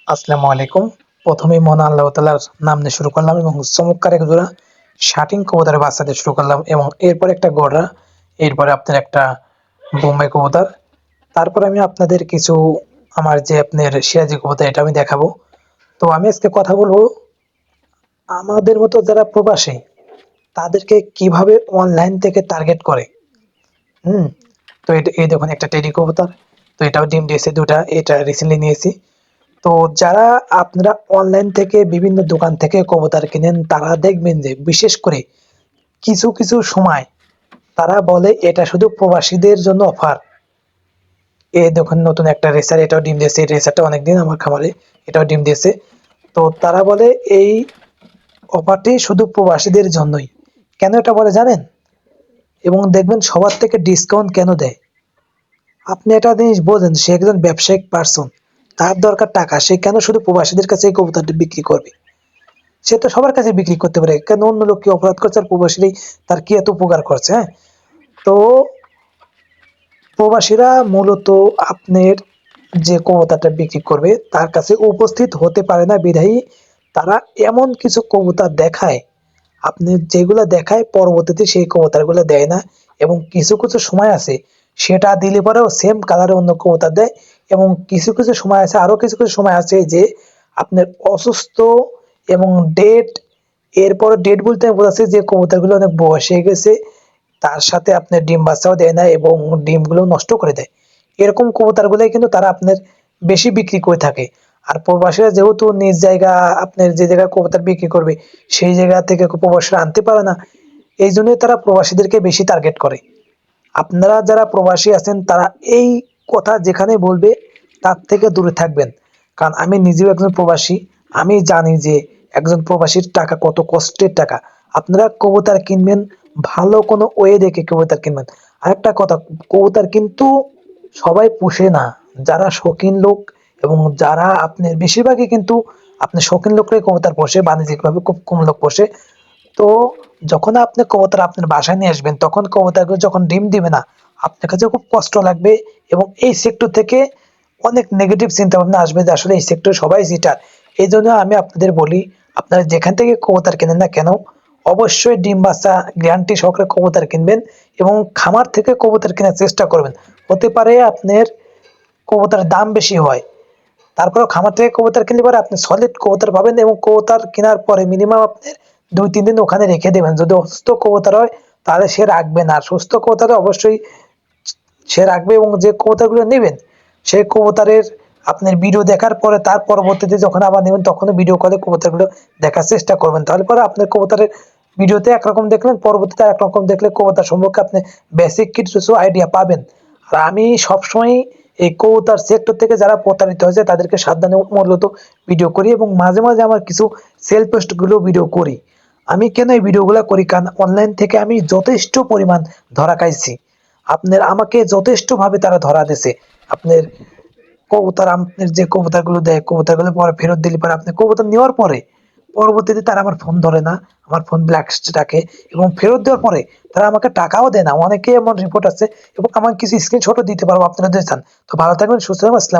আসসালামু আলাইকুম। প্রথমেই মহান আল্লাহ তাআলার নাম দিয়ে শুরু করলাম এবং চমৎকার এক জোড়া শাটিন কবুতরের বাচ্চা দিয়ে শুরু করলাম এবং এরপরে একটা গড়া, এরপরে আপনার একটা বোম্বাই কবুতর। তারপরে আমি আপনাদের কিছু আমার যে আপনার সিরাজি কবুতর এটা আমি দেখাবো। তো আমি আজকে কথা বলবো আমাদের মতো যারা প্রবাসী তাদেরকে কিভাবে অনলাইন থেকে টার্গেট করে। হুম। তো এই দেখুন একটা টেডি কবুতর। তো এটাও ডিম দিয়েছে ২ টা। এটা রিসেন্টলি নিয়েছি। তো যারা আপনারা অনলাইন থেকে বিভিন্ন দোকান থেকে কবুতর কিনেন তারা দেখবেন যে বিশেষ করে কিছু সময় তারা বলে এটা শুধু প্রবাসীদের জন্য অফার। এই দেখুন নতুন একটা রেসার এটাও ডিম দিয়েছে। এই রেসারটা অনেকদিন আমার খামারে, এটাও ডিম দিয়েছে। তো তারা বলে এই অফারটি শুধু প্রবাসীদের জন্যই। কেন এটা বলে জানেন? এবং দেখবেন সবার থেকে ডিসকাউন্ট কেন দেয়? আপনি একটা জিনিস বোঝেন সে একজন ব্যবসায়িক পার্সন। তার দরকার টাকা। সে কেন শুধু প্রবাসীদের কাছে এই কবুতরটি বিক্রি করবে? সে তো সবার কাছে বিক্রি করতে পারে। কেন অন্য লোক কি অপরাধ করছে আর প্রবাসীরাই তার কি এত উপকার করছে, হ্যাঁ? তো প্রবাসীরা মূলত আপনার যে কবুতরটা বিক্রি করবে তার কাছে উপস্থিত হতে পারে না বিধায়ী তারা এমন কিছু কবুতর দেখায়, আপনি যেগুলা দেখায় পরবর্তীতে সেই কবুতরগুলো দেয় না এবং কিছু সময় আছে সেটা দিলে পরেও সেম কালারের অন্য কবুতর দেয় এবং কিছু সময় আছে আরো কিছু সময় আছে যে আপনার অসুস্থ এবং ডেট এরপর ডেট বলতে আমি বোঝাচ্ছি যে কবুতরগুলো অনেক বয়স হয়ে গেছে তার সাথে আপনার ডিম বাচ্চাও দেয় না এবং ডিমগুলো নষ্ট করে দেয়। এরকম কবুতরগুলোই কিন্তু তারা আপনার বেশি বিক্রি করে থাকে। আর প্রবাসীরা যেহেতু নিজ জায়গা আপনার যে জায়গায় কবুতর বিক্রি করবে সেই জায়গা থেকে প্রবাসীরা আনতে পারে না। এই জন্যই তারা প্রবাসীদেরকে বেশি টার্গেট করে। আপনারা যারা প্রবাসী আছেন তারা এই কথা যেখানে বলবে তার থেকে দূরে থাকবেন। কারণ আমি নিজেও একজন প্রবাসী। আমি জানি যে একজন প্রবাসীর টাকা কত কষ্টের টাকা। আপনারা কবুতর কিনবেন ভালো কোনো ওয়ে দেখে কবুতর কিনবেন। আরেকটা কথা, কবুতর কিন্তু সবাই পোষে না। যারা শৌখিন লোক এবং যারা আপনার বেশিরভাগই কিন্তু আপনার শৌখিন লোকরাই কবুতর পোষে, বাণিজ্যিকভাবে খুব কম লোক পোষে। তো যখন আপনি কবুতর আপনার বাসায় নিয়ে আসবেন তখন কবুতরগুলো যখন ডিম দিবে না আপনার কাছে খুব কষ্ট লাগবে এবং এই সেক্টর থেকে অনেক নেগেটিভ চিন্তা ভাবনা আসবে যে আসলে এই সেক্টর সবাই চিটার। এই জন্য আমি আপনাদের বলি আপনারা যেখান থেকে কবুতর কেনেন না কেন অবশ্যই ডিম বাচ্চা গ্যারান্টি সহকারে কবুতর কিনবেন এবং খামার থেকে কবুতর কেনার চেষ্টা করবেন। হতে পারে আপনার কবুতরের দাম বেশি হয়, তারপরেও খামার থেকে কবুতর কিনলে পরে আপনি সলিড কবুতর পাবেন এবং কবুতর কেনার পরে মিনিমাম আপনার ২-৩ দিন ওখানে রেখে দেবেন। যদি অসুস্থ কবুতর হয় তাহলে সে রাখবে না, আর সুস্থ কবুতর অবশ্যই সে রাখবে এবং যে কবুতরগুলো নেবেন সেই কবুতরের আপনার ভিডিও দেখার পরে তার পরবর্তীতে যখন আবার নেবেন তখনও ভিডিও কলে কবুতরগুলো দেখার চেষ্টা করবেন। তাহলে পরে আপনার কবুতরের ভিডিওতে একরকম দেখলেন, পরবর্তীতে একরকম দেখলে কবুতর সম্পর্কে আপনি বেসিক কিছু আইডিয়া পাবেন। আর আমি সবসময় এই কবুতর সেক্টর থেকে যারা প্রতারিত হয়েছে তাদেরকে সাবধানে মূলত ভিডিও করি এবং মাঝে আমার কিছু সেলফ পোস্টগুলো ভিডিও করি। আমি কেন এই ভিডিওগুলো করি কারণ অনলাইন থেকে আমি যথেষ্ট পরিমাণ ধরা খাইছি। আপনার আমাকে যথেষ্টভাবে তারা ধরা দিছে। আপনার কবুতর আপনার যে কবুতরগুলো দেয় কবুতরগুলো পরে ফেরত দিলে পরে আপনি কবুতর নেওয়ার পরে পরবর্তীতে তারা আমার ফোন ধরে না, আমার ফোন ব্ল্যাকলিস্টে রাখে এবং ফেরত দেওয়ার পরে তারা আমাকে টাকাও দেয় না। অনেকেই এমন রিপোর্ট আছে এবং আমার কিছু স্ক্রিনশটও দিতে পারবো আপনারা যদি চান। তো ভালো থাকবেন, সুস্থ থাকবেন। আসসালাম।